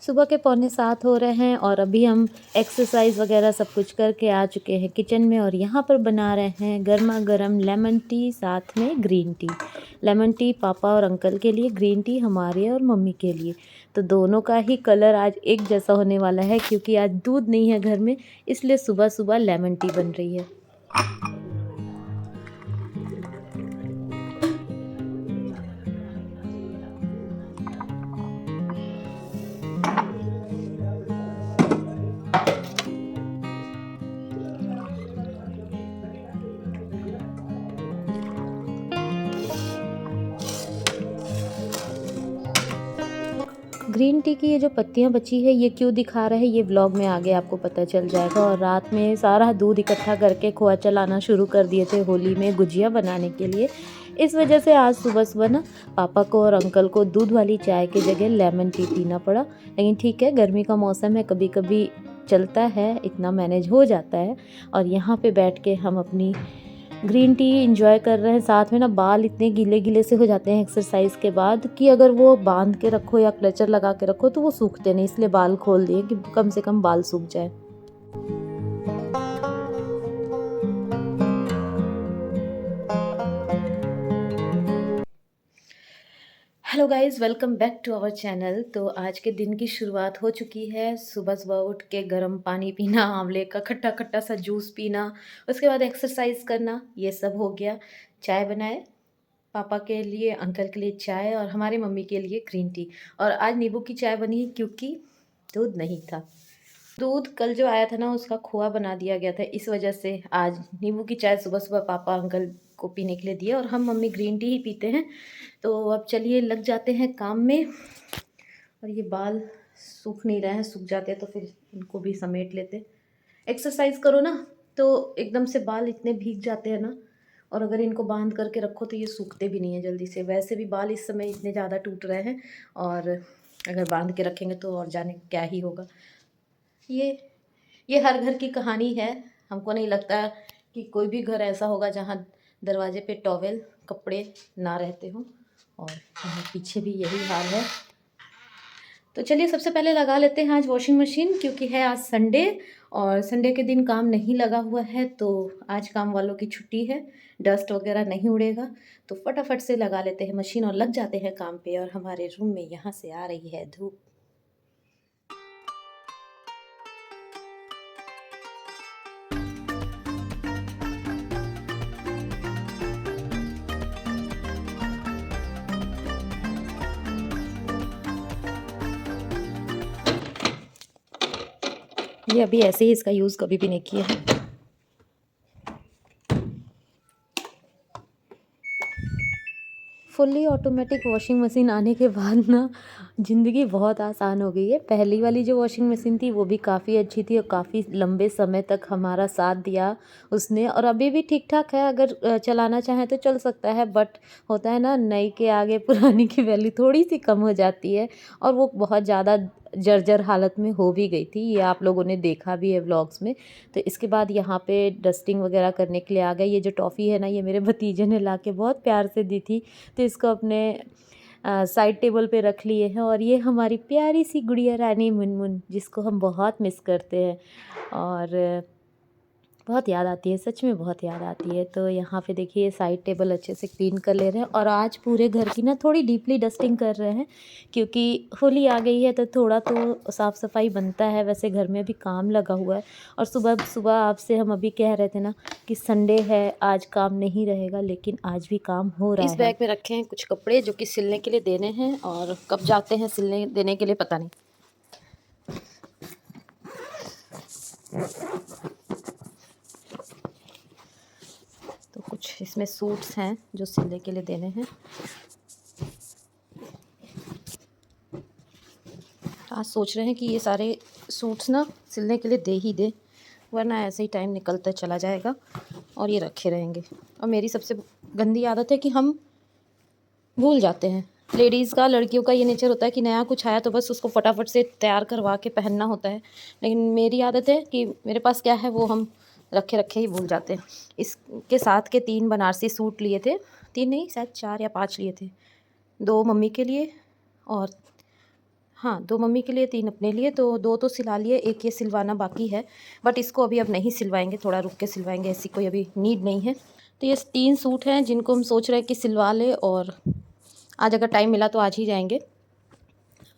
सुबह के 6:45 हो रहे हैं और अभी हम एक्सरसाइज वगैरह सब कुछ करके आ चुके हैं किचन में और यहाँ पर बना रहे हैं गर्मा गर्म लेमन टी साथ में ग्रीन टी। लेमन टी पापा और अंकल के लिए, ग्रीन टी हमारे और मम्मी के लिए। तो दोनों का ही कलर आज एक जैसा होने वाला है क्योंकि आज दूध नहीं है घर में, इसलिए सुबह सुबह लेमन टी बन रही है। ग्रीन टी की ये जो पत्तियाँ बची है ये क्यों दिखा रहा है ये व्लॉग में आगे आपको पता चल जाएगा। और रात में सारा दूध इकट्ठा करके खोआ चलाना शुरू कर दिए थे होली में गुजिया बनाने के लिए। इस वजह से आज सुबह सुबह ना पापा को और अंकल को दूध वाली चाय की जगह लेमन टी पीना पड़ा। लेकिन ठीक है, गर्मी का मौसम है, कभी कभी चलता है, इतना मैनेज हो जाता है। और यहाँ पे बैठ के हम अपनी ग्रीन टी इंजॉय कर रहे हैं। साथ में ना बाल इतने गीले गीले से हो जाते हैं एक्सरसाइज के बाद कि अगर वो बांध के रखो या क्लचर लगा के रखो तो वो सूखते नहीं, इसलिए बाल खोल दिए कि कम से कम बाल सूख जाए। Hello guys, welcome back to our channel. तो आज के दिन की शुरुआत हो चुकी है। सुबह सुबह उठ के गर्म पानी पीना, आंवले का खट्टा खट्टा सा जूस पीना, उसके बाद एक्सरसाइज करना, ये सब हो गया। चाय बनाए पापा के लिए, अंकल के लिए चाय और हमारे मम्मी के लिए ग्रीन टी। और आज नींबू की चाय बनी क्योंकि दूध नहीं था। दूध कल जो आया था ना उसका खोआ बना दिया गया था, इस वजह से आज नींबू की चाय सुबह सुबह पापा अंकल को पीने के लिए दिया और हम मम्मी ग्रीन टी ही पीते हैं। तो अब चलिए लग जाते हैं काम में। और ये बाल सूख नहीं रहे हैं, सूख जाते हैं तो फिर इनको भी समेट लेते। एक्सरसाइज करो ना तो एकदम से बाल इतने भीग जाते हैं ना, और अगर इनको बांध करके रखो तो ये सूखते भी नहीं है जल्दी से। वैसे भी बाल इस समय इतने ज़्यादा टूट रहे हैं और अगर बांध के रखेंगे तो और जाने क्या ही होगा। ये ये हर घर की कहानी है। हमको नहीं लगता कि कोई भी घर ऐसा होगा जहाँ दरवाजे पे टॉवेल कपड़े ना रहते हों, और यहाँ पीछे भी यही हाल है। तो चलिए सबसे पहले लगा लेते हैं आज वॉशिंग मशीन, क्योंकि है आज संडे और संडे के दिन काम नहीं लगा हुआ है, तो आज काम वालों की छुट्टी है, डस्ट वगैरह नहीं उड़ेगा। तो फटाफट से लगा लेते हैं मशीन और लग जाते हैं काम पे। और हमारे रूम में यहाँ से आ रही है धूप। ये अभी ऐसे ही, इसका यूज़ कभी भी नहीं किया है। फुल्ली ऑटोमेटिक वॉशिंग मशीन आने के बाद ना ज़िंदगी बहुत आसान हो गई है। पहली वाली जो वॉशिंग मशीन थी वो भी काफ़ी अच्छी थी और काफ़ी लंबे समय तक हमारा साथ दिया उसने, और अभी भी ठीक ठाक है। अगर चलाना चाहें तो चल सकता है, बट होता है ना नई के आगे पुरानी की वैल्यू थोड़ी सी कम हो जाती है। और वो बहुत ज़्यादा जर्जर हालत में हो भी गई थी, ये आप लोगों ने देखा भी है व्लॉग्स में। तो इसके बाद यहाँ पे डस्टिंग वगैरह करने के लिए आ गए। ये जो टॉफ़ी है ना, ये मेरे भतीजे ने ला के बहुत प्यार से दी थी, तो इसको अपने साइड टेबल पे रख लिए हैं। और ये हमारी प्यारी सी गुड़िया रानी मुनमुन, जिसको हम बहुत मिस करते हैं और बहुत याद आती है, सच में बहुत याद आती है। तो यहाँ पे देखिए साइड टेबल अच्छे से क्लीन कर ले रहे हैं और आज पूरे घर की ना थोड़ी डीपली डस्टिंग कर रहे हैं, क्योंकि होली आ गई है तो थोड़ा तो साफ़ सफाई बनता है। वैसे घर में भी काम लगा हुआ है और सुबह सुबह आपसे हम अभी कह रहे थे ना कि संडे है, आज काम नहीं रहेगा, लेकिन आज भी काम हो रहा है। इस बैग में रखे हैं कुछ कपड़े जो कि सिलने के लिए देने हैं, और कब जाते हैं सिलने देने के लिए पता नहीं। तो कुछ इसमें सूट्स हैं जो सिलने के लिए देने हैं। आज सोच रहे हैं कि ये सारे सूट्स ना सिलने के लिए दे ही दे, वरना ऐसे ही टाइम निकलता चला जाएगा और ये रखे रहेंगे। और मेरी सबसे गंदी आदत है कि हम भूल जाते हैं। लेडीज़ का, लड़कियों का ये नेचर होता है कि नया कुछ आया तो बस उसको फटाफट से तैयार करवा के पहनना होता है, लेकिन मेरी आदत है कि मेरे पास क्या है वो हम रखे रखे ही भूल जाते हैं। इसके साथ के 3 बनारसी सूट लिए थे, 3 नहीं शायद 4 या 5 लिए थे। 2 मम्मी के लिए और हाँ, 2 मम्मी के लिए 3 अपने लिए, तो 2 तो सिला लिए, 1 ये सिलवाना बाकी है। बट इसको अभी अब नहीं सिलवाएँगे, थोड़ा रुक के सिलवाएँगे, ऐसी कोई अभी नीड नहीं है। तो ये 3 सूट हैं जिनको हम सोच रहे हैं कि सिलवा लें, और आज अगर टाइम मिला तो आज ही जाएँगे।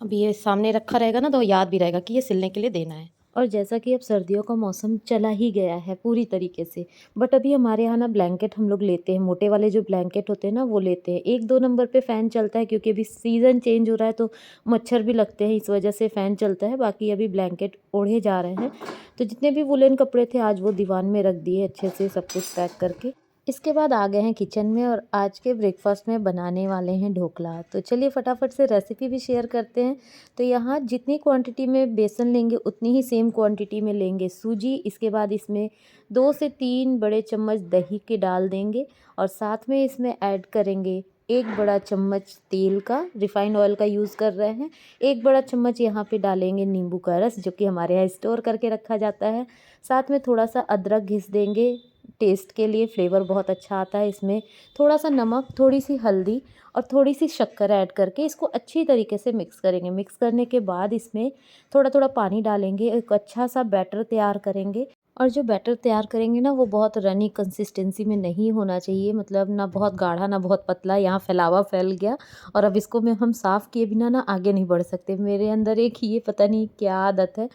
अभी ये सामने रखा रहेगा ना, तो याद भी रहेगा कि ये सिलने के लिए देना है। और जैसा कि अब सर्दियों का मौसम चला ही गया है पूरी तरीके से, बट अभी हमारे यहाँ ना ब्लैंकेट हम लोग लेते हैं, मोटे वाले जो ब्लैंकेट होते हैं ना वो लेते हैं। 1-2 नंबर पे फ़ैन चलता है क्योंकि अभी सीज़न चेंज हो रहा है, तो मच्छर भी लगते हैं, इस वजह से फ़ैन चलता है। बाकी अभी ब्लैंकेट ओढ़े जा रहे हैं। तो जितने भी वूलन कपड़े थे आज वो दीवान में रख दिए अच्छे से, सब कुछ पैक करके। इसके बाद आ गए हैं किचन में, और आज के ब्रेकफास्ट में बनाने वाले हैं ढोकला। तो चलिए फटाफट से रेसिपी भी शेयर करते हैं। तो यहाँ जितनी क्वांटिटी में बेसन लेंगे उतनी ही सेम क्वांटिटी में लेंगे सूजी। इसके बाद इसमें 2 से 3 बड़े चम्मच दही के डाल देंगे, और साथ में इसमें ऐड करेंगे 1 बड़ा चम्मच तेल का, रिफाइंड ऑयल का यूज़ कर रहे हैं। 1 बड़ा चम्मच यहाँ पे डालेंगे नींबू का रस, जो कि हमारे यहाँ स्टोर करके रखा जाता है। साथ में थोड़ा सा अदरक घिस देंगे, टेस्ट के लिए फ्लेवर बहुत अच्छा आता है इसमें। थोड़ा सा नमक, थोड़ी सी हल्दी और थोड़ी सी शक्कर ऐड करके इसको अच्छी तरीके से मिक्स करेंगे। मिक्स करने के बाद इसमें थोड़ा थोड़ा पानी डालेंगे, एक अच्छा सा बैटर तैयार करेंगे। और जो बैटर तैयार करेंगे ना वो बहुत रनी कंसिस्टेंसी में नहीं होना चाहिए, मतलब ना बहुत गाढ़ा ना बहुत पतला। यहाँ फैलावा फैल गया, और अब इसको में हम साफ़ किए बिना ना आगे नहीं बढ़ सकते। मेरे अंदर एक ये पता नहीं क्या आदत है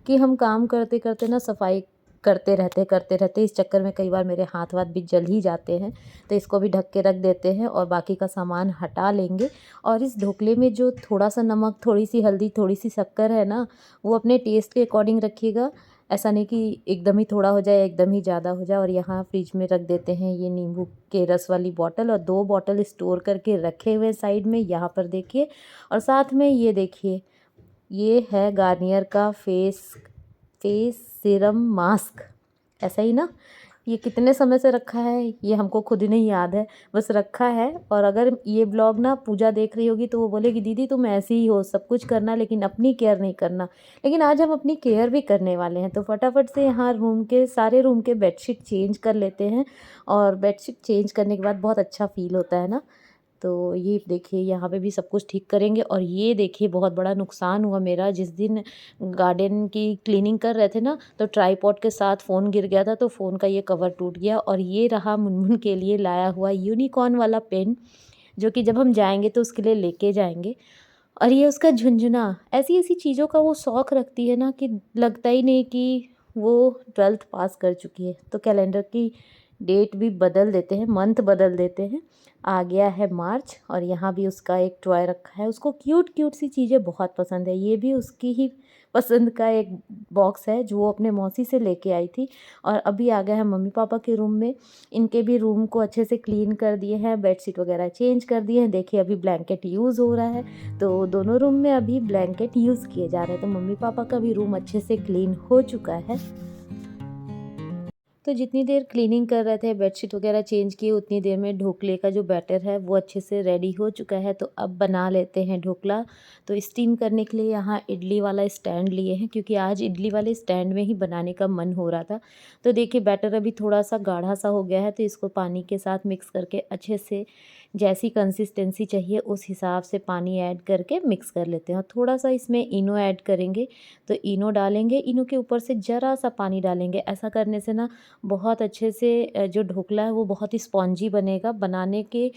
कि हम काम करते करते ना सफाई करते रहते इस चक्कर में कई बार मेरे हाथ वाथ भी जल ही जाते हैं। तो इसको भी ढक के रख देते हैं और बाकी का सामान हटा लेंगे। और इस ढोकले में जो थोड़ा सा नमक, थोड़ी सी हल्दी, थोड़ी सी शक्कर है ना, वो अपने टेस्ट के अकॉर्डिंग रखिएगा। ऐसा नहीं कि एकदम ही थोड़ा हो जाए, एकदम ही ज़्यादा हो जाए। और यहाँ फ्रिज में रख देते हैं ये नींबू के रस वाली बॉटल, और 2 बॉटल स्टोर करके रखे हुए साइड में, यहाँ पर देखिए। और साथ में ये देखिए, ये है गार्नियर का फेस फेस सीरम मास्क, ऐसा ही ना। ये कितने समय से रखा है ये हमको खुद ही नहीं याद है, बस रखा है। और अगर ये ब्लॉग ना पूजा देख रही होगी तो वो बोलेगी दीदी तुम ऐसी ही हो, सब कुछ करना लेकिन अपनी केयर नहीं करना। लेकिन आज हम अपनी केयर भी करने वाले हैं। तो फटाफट से यहाँ सारे रूम के बेडशीट चेंज कर लेते हैं, और बेडशीट चेंज करने के बाद बहुत अच्छा फील होता है ना। तो ये देखिए यहाँ पे भी सब कुछ ठीक करेंगे। और ये देखिए बहुत बड़ा नुकसान हुआ मेरा, जिस दिन गार्डन की क्लीनिंग कर रहे थे ना, तो ट्राईपॉड के साथ फ़ोन गिर गया था, तो फ़ोन का ये कवर टूट गया। और ये रहा मुनमुन के लिए लाया हुआ यूनिकॉर्न वाला पेन, जो कि जब हम जाएंगे तो उसके लिए लेके जाएंगे। और ये उसका झुनझुना, ऐसी ऐसी चीज़ों का वो शौक़ रखती है ना कि लगता ही नहीं कि वो 12th पास कर चुकी है। तो कैलेंडर की डेट भी बदल देते हैं, मंथ बदल देते हैं। आ गया है मार्च, और यहाँ भी उसका एक टॉय रखा है। उसको क्यूट क्यूट सी चीज़ें बहुत पसंद है। ये भी उसकी ही पसंद का एक बॉक्स है जो वो अपने मौसी से लेके आई थी। और अभी आ गया है मम्मी पापा के रूम में। इनके भी रूम को अच्छे से क्लीन कर दिए हैं, बेडशीट वगैरह चेंज कर दिए हैं। देखिए अभी ब्लैंकेट यूज़ हो रहा है, तो दोनों रूम में अभी ब्लैंकेट यूज़ किए जा रहे हैं। तो मम्मी पापा का भी रूम अच्छे से क्लीन हो चुका है। तो जितनी देर क्लीनिंग कर रहे थे, बेडशीट वगैरह चेंज किए, उतनी देर में ढोकले का जो बैटर है वो अच्छे से रेडी हो चुका है। तो अब बना लेते हैं ढोकला। तो स्टीम करने के लिए यहाँ इडली वाला स्टैंड लिए हैं, क्योंकि आज इडली वाले स्टैंड में ही बनाने का मन हो रहा था। तो देखिए बैटर अभी थोड़ा सा गाढ़ा सा हो गया है, तो इसको पानी के साथ मिक्स करके अच्छे से जैसी कंसिस्टेंसी चाहिए उस हिसाब से पानी ऐड करके मिक्स कर लेते हैं। और थोड़ा सा इसमें इनो ऐड करेंगे, तो इनो डालेंगे, इनो के ऊपर से ज़रा सा पानी डालेंगे। ऐसा करने से ना बहुत अच्छे से जो ढोकला है वो बहुत ही स्पॉन्जी बनेगा। बनाने के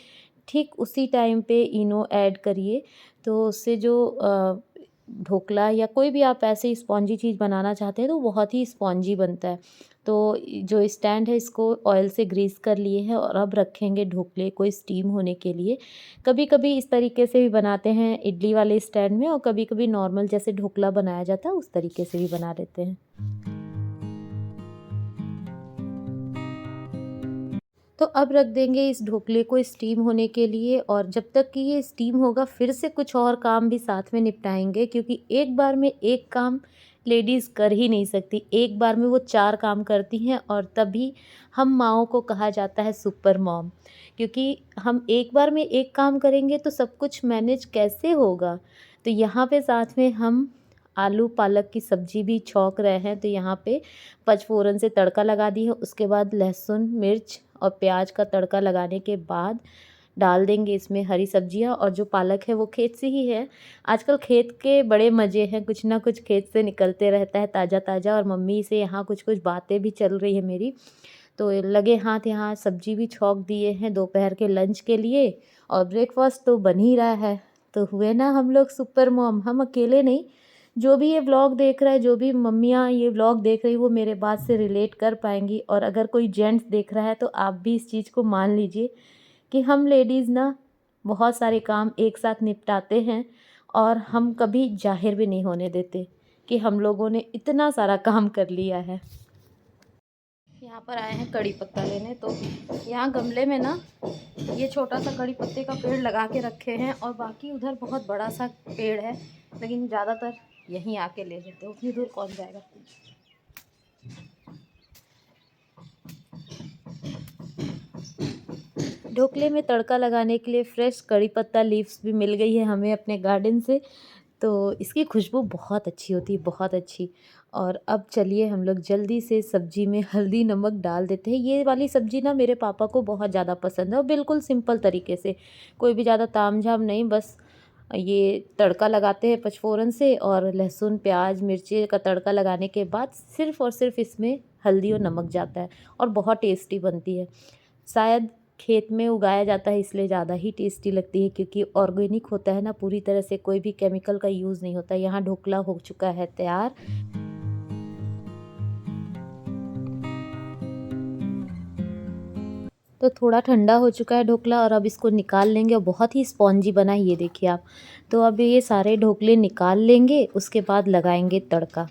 ठीक उसी टाइम पे इनो ऐड करिए, तो उससे जो ढोकला या कोई भी आप ऐसे स्पॉन्जी चीज़ बनाना चाहते हैं तो बहुत ही स्पॉन्जी बनता है। तो जो स्टैंड है इसको ऑयल से ग्रीस कर लिए हैं, और अब रखेंगे ढोकले को स्टीम होने के लिए। कभी कभी इस तरीके से भी बनाते हैं इडली वाले स्टैंड में, और कभी कभी नॉर्मल जैसे ढोकला बनाया जाता है उस तरीके से भी बना देते हैं। तो अब रख देंगे इस ढोकले को स्टीम होने के लिए, और जब तक कि ये स्टीम होगा फिर से कुछ और काम भी साथ में निपटाएंगे, क्योंकि एक बार में एक काम लेडीज़ कर ही नहीं सकती। एक बार में वो 4 काम करती हैं, और तभी हम माँओं को कहा जाता है सुपर मॉम। क्योंकि हम एक बार में एक काम करेंगे तो सब कुछ मैनेज कैसे होगा। तो यहाँ पे साथ में हम आलू पालक की सब्ज़ी भी छौंक रहे हैं। तो यहाँ पे पचफोरन से तड़का लगा दी है, उसके बाद लहसुन मिर्च और प्याज का तड़का लगाने के बाद डाल देंगे इसमें हरी सब्जियां, और जो पालक है वो खेत से ही है। आजकल खेत के बड़े मज़े हैं, कुछ ना कुछ खेत से निकलते रहता है ताज़ा ताज़ा। और मम्मी से यहाँ कुछ कुछ बातें भी चल रही है मेरी। तो लगे हाथ यहाँ सब्जी भी छौंक दिए हैं दोपहर के लंच के लिए, और ब्रेकफास्ट तो बन ही रहा है। तो हुए ना हम लोग सुपर मॉम, हम अकेले नहीं। जो भी ये व्लॉग देख रहा है, जो भी मम्मियाँ ये व्लॉग देख रही वो मेरे बात से रिलेट कर पाएंगी। और अगर कोई जेंट्स देख रहा है तो आप भी इस चीज़ को मान लीजिए कि हम लेडीज़ ना बहुत सारे काम एक साथ निपटाते हैं, और हम कभी जाहिर भी नहीं होने देते कि हम लोगों ने इतना सारा काम कर लिया है। यहाँ पर आए हैं कड़ी पत्ता लेने। तो यहाँ गमले में ना ये छोटा सा कड़ी पत्ते का पेड़ लगा के रखे हैं, और बाकी उधर बहुत बड़ा सा पेड़ है, लेकिन ज़्यादातर यहीं आके ले लेते हैं, उतनी दूर कौन जाएगा। ढोकले में तड़का लगाने के लिए फ्रेश कड़ी पत्ता लीव्स भी मिल गई है हमें अपने गार्डन से। तो इसकी खुशबू बहुत अच्छी होती है, बहुत अच्छी। और अब चलिए हम लोग जल्दी से सब्ज़ी में हल्दी नमक डाल देते हैं। ये वाली सब्ज़ी ना मेरे पापा को बहुत ज़्यादा पसंद है, और बिल्कुल सिंपल तरीके से, कोई भी ज़्यादा तामझाम नहीं, बस ये तड़का लगाते हैं पचफोरन से, और लहसुन प्याज मिर्ची का तड़का लगाने के बाद सिर्फ़ और सिर्फ इसमें हल्दी और नमक जाता है, और बहुत टेस्टी बनती है। शायद खेत में उगाया जाता है इसलिए ज़्यादा ही टेस्टी लगती है, क्योंकि ऑर्गेनिक होता है ना, पूरी तरह से कोई भी केमिकल का यूज़ नहीं होता। यहाँ ढोकला हो चुका है तैयार। तो थोड़ा ठंडा हो चुका है ढोकला, और अब इसको निकाल लेंगे, और बहुत ही स्पॉन्जी बना है ये देखिए आप। तो अब ये सारे ढोकले निकाल लेंगे, उसके बाद लगाएंगे तड़का।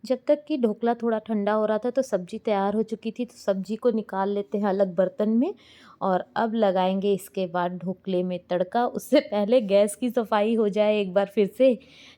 जब तक कि ढोकला थोड़ा ठंडा हो रहा था तो सब्ज़ी तैयार हो चुकी थी। तो सब्ज़ी को निकाल लेते हैं अलग बर्तन में, और अब लगाएंगे इसके बाद ढोकले में तड़का। उससे पहले गैस की सफाई हो जाए एक बार फिर से।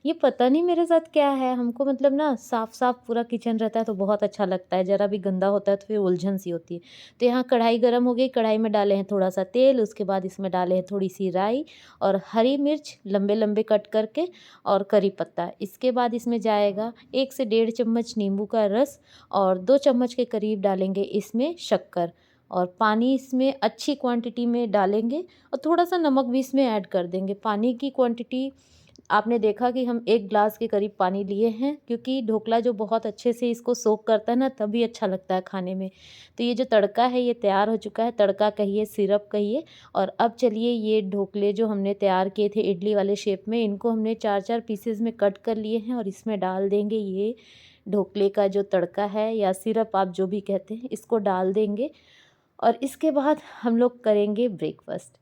ये पता नहीं मेरे साथ क्या है, हमको मतलब ना साफ साफ पूरा किचन रहता है तो बहुत अच्छा लगता है, ज़रा भी गंदा होता है तो फिर उलझन सी होती है। तो यहाँ कढ़ाई गर्म हो गई, कढ़ाई में डाले हैं थोड़ा सा तेल, उसके बाद इसमें डाले हैं थोड़ी सी राई और हरी मिर्च लंबे लंबे कट करके, और करी पत्ता। इसके बाद इसमें जाएगा 1 से 1.5 चम्मच नींबू का रस, और 2 चम्मच के करीब डालेंगे इसमें शक्कर, और पानी इसमें अच्छी क्वांटिटी में डालेंगे, और थोड़ा सा नमक भी इसमें ऐड कर देंगे। पानी की क्वांटिटी आपने देखा कि हम 1 ग्लास के करीब पानी लिए हैं, क्योंकि ढोकला जो बहुत अच्छे से इसको सोक करता है ना, तभी अच्छा लगता है खाने में। तो ये जो तड़का है ये तैयार हो चुका है, तड़का कहिए सिरप कहिए। और अब चलिए ये ढोकले जो हमने तैयार किए थे इडली वाले शेप में, इनको हमने 4-4 पीसेस में कट कर लिए हैं, और इसमें डाल देंगे ये ढोकले का जो तड़का है या सिरप आप जो भी कहते हैं, इसको डाल देंगे। और इसके बाद हम लोग करेंगे ब्रेकफास्ट।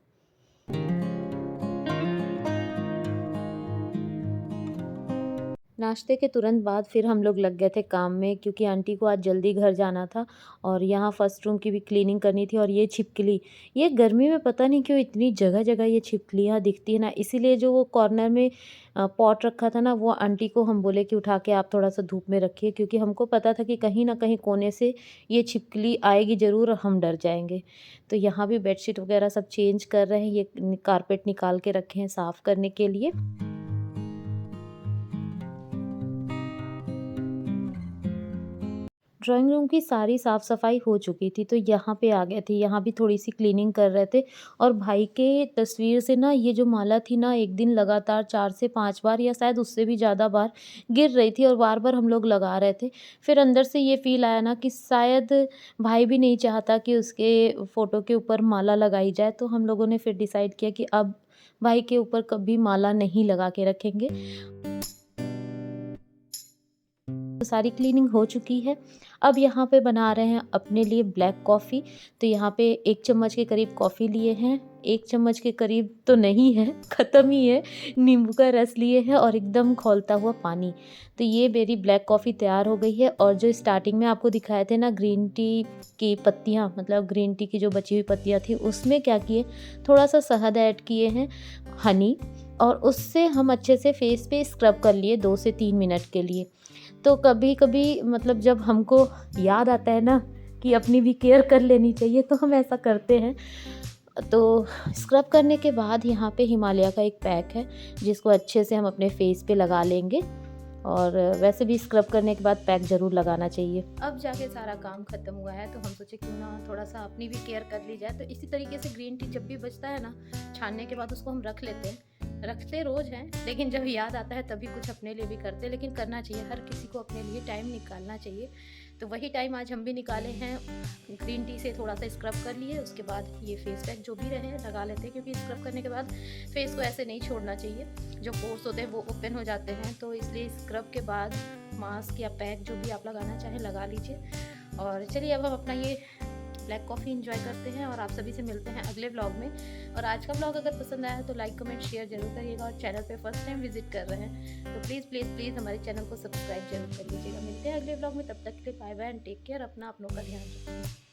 नाश्ते के तुरंत बाद फिर हम लोग लग गए थे काम में, क्योंकि आंटी को आज जल्दी घर जाना था, और यहाँ फर्स्ट रूम की भी क्लीनिंग करनी थी। और ये छिपकली, ये गर्मी में पता नहीं क्यों इतनी जगह जगह ये छिपकलियाँ दिखती है ना, इसीलिए जो वो कॉर्नर में पॉट रखा था ना, वो आंटी को हम बोले कि उठा के आप थोड़ा सा धूप में रखिए, क्योंकि हमको पता था कि कहीं ना कहीं कोने से ये छिपकली आएगी ज़रूर और हम डर जाएंगे। तो यहाँ भी बेडशीट वगैरह सब चेंज कर रहे हैं, ये कारपेट निकाल के रखे हैं साफ़ करने के लिए। ड्राइंग रूम की सारी साफ़ सफाई हो चुकी थी, तो यहाँ पे आ गए थे, यहाँ भी थोड़ी सी क्लीनिंग कर रहे थे। और भाई के तस्वीर से ना ये जो माला थी ना, एक दिन लगातार 4 से 5 बार या शायद उससे भी ज़्यादा बार गिर रही थी, और बार बार हम लोग लगा रहे थे। फिर अंदर से ये फील आया ना कि शायद भाई भी नहीं चाहता कि उसके फ़ोटो के ऊपर माला लगाई जाए, तो हम लोगों ने फिर डिसाइड किया कि अब भाई के ऊपर कभी माला नहीं लगा के रखेंगे। तो सारी क्लीनिंग हो चुकी है। अब यहाँ पे बना रहे हैं अपने लिए ब्लैक कॉफ़ी। तो यहाँ पे 1 चम्मच के करीब कॉफ़ी लिए हैं, 1 चम्मच के करीब तो नहीं है, ख़त्म ही है। नींबू का रस लिए हैं और एकदम खौलता हुआ पानी। तो ये मेरी ब्लैक कॉफ़ी तैयार हो गई है। और जो स्टार्टिंग में आपको दिखाए थे ना ग्रीन टी की पत्तियाँ, मतलब ग्रीन टी की जो बची हुई पत्तियाँ थी, उसमें क्या किए, थोड़ा सा शहद ऐड किए हैं, हनी, और उससे हम अच्छे से फेस पे स्क्रब कर लिए 2 से 3 मिनट के लिए। तो कभी कभी मतलब जब हमको याद आता है ना कि अपनी भी केयर कर लेनी चाहिए, तो हम ऐसा करते हैं। तो स्क्रब करने के बाद यहाँ पे हिमालय का एक पैक है जिसको अच्छे से हम अपने फेस पे लगा लेंगे। और वैसे भी स्क्रब करने के बाद पैक ज़रूर लगाना चाहिए। अब जाके सारा काम ख़त्म हुआ है तो हम सोचे क्यों ना थोड़ा सा अपनी भी केयर कर ली जाए। तो इसी तरीके से ग्रीन टी जब भी बचता है ना, छानने के बाद उसको हम रख लेते हैं। रखते रोज़ हैं, लेकिन जब याद आता है तभी कुछ अपने लिए भी करते हैं। लेकिन करना चाहिए, हर किसी को अपने लिए टाइम निकालना चाहिए। तो वही टाइम आज हम भी निकाले हैं, ग्रीन टी से थोड़ा सा स्क्रब कर लिए, उसके बाद ये फेस पैक जो भी रहे लगा लेते हैं, क्योंकि स्क्रब करने के बाद फेस को ऐसे नहीं छोड़ना चाहिए, जो पोर्स होते हैं वो ओपन हो जाते हैं। तो इसलिए स्क्रब के बाद मास्क या पैक जो भी आप लगाना चाहें लगा लीजिए। और चलिए अब हम अपना ये ब्लैक कॉफ़ी एंजॉय करते हैं और आप सभी से मिलते हैं अगले व्लॉग में। और आज का व्लॉग अगर पसंद आया तो लाइक कमेंट शेयर जरूर करिएगा, और चैनल पे फर्स्ट टाइम विजिट कर रहे हैं तो प्लीज़ प्लीज़ प्लीज़ हमारे चैनल को सब्सक्राइब जरूर कर लीजिएगा। मिलते हैं अगले व्लॉग में, तब तक के लिए bye bye and take care. अपना अपनों का ध्यान रखिए।